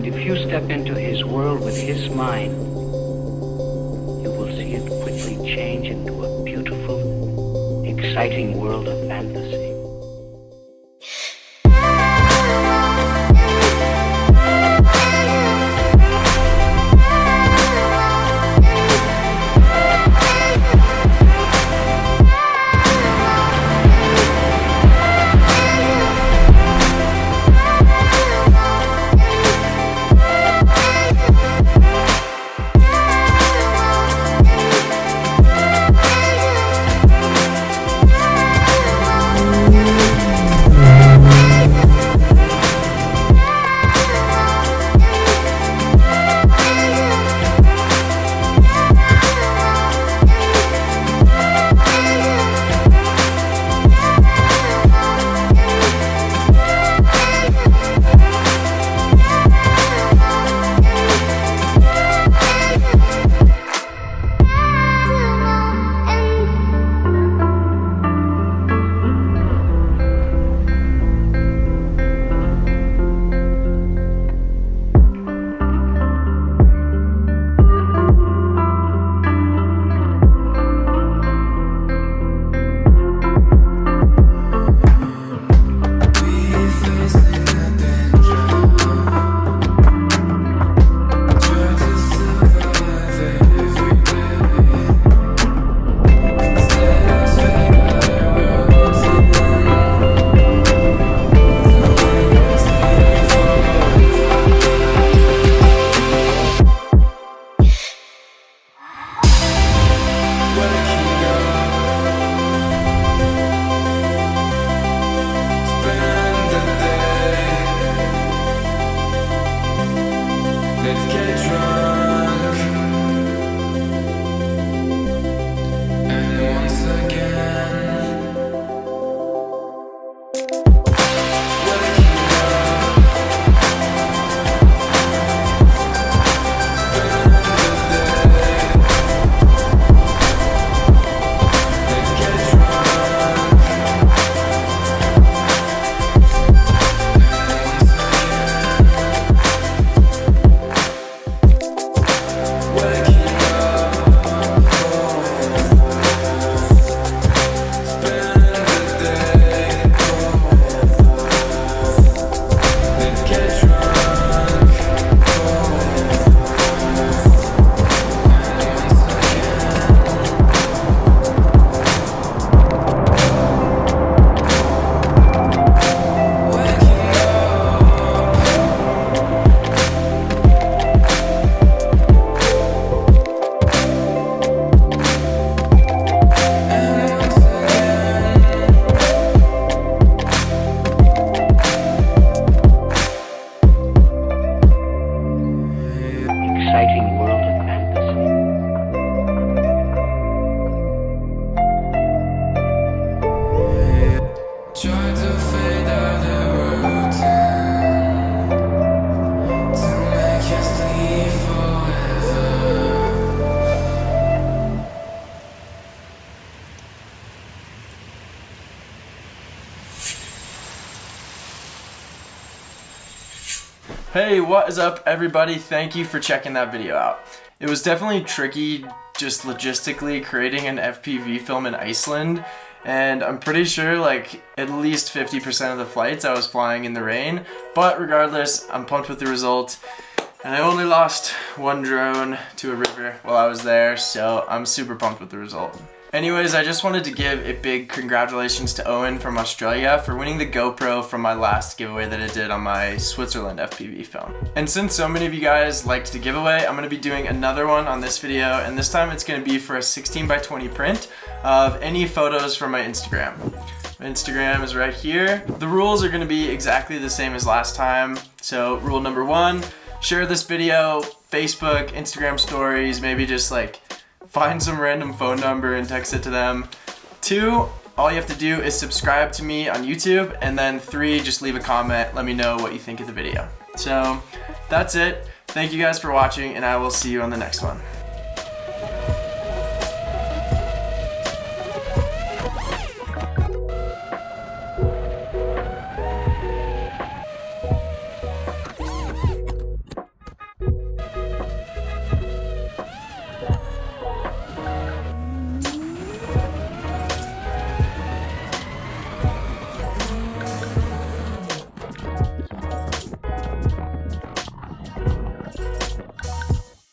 And if you step into his world with his mind, you will see it quickly change into a beautiful, exciting world of fantasy. Exciting world of fantasy. Try to fade out the routine to make you sleep forever. Hey, what is up everybody? Thank you for checking that video out. It was definitely tricky just logistically creating an FPV film in Iceland, and I'm pretty sure like at least 50% of the flights I was flying in the rain, but regardless, I'm pumped with the result. And I only lost one drone to a river while I was there, so I'm super pumped with the result. Anyways, I just wanted to give a big congratulations to Owen from Australia for winning the GoPro from my last giveaway that I did on my Switzerland FPV film. And since so many of you guys liked the giveaway, I'm going to be doing another one on this video, and this time it's going to be for a 16x20 print of any photos from my Instagram. My Instagram is right here. The rules are going to be exactly the same as last time. So rule number 1, share this video, Facebook, Instagram stories, maybe just like find some random phone number and text it to them. 2, all you have to do is subscribe to me on YouTube, and then 3, just leave a comment, let me know what you think of the video. So that's it. Thank you guys for watching, and I will see you on the next one.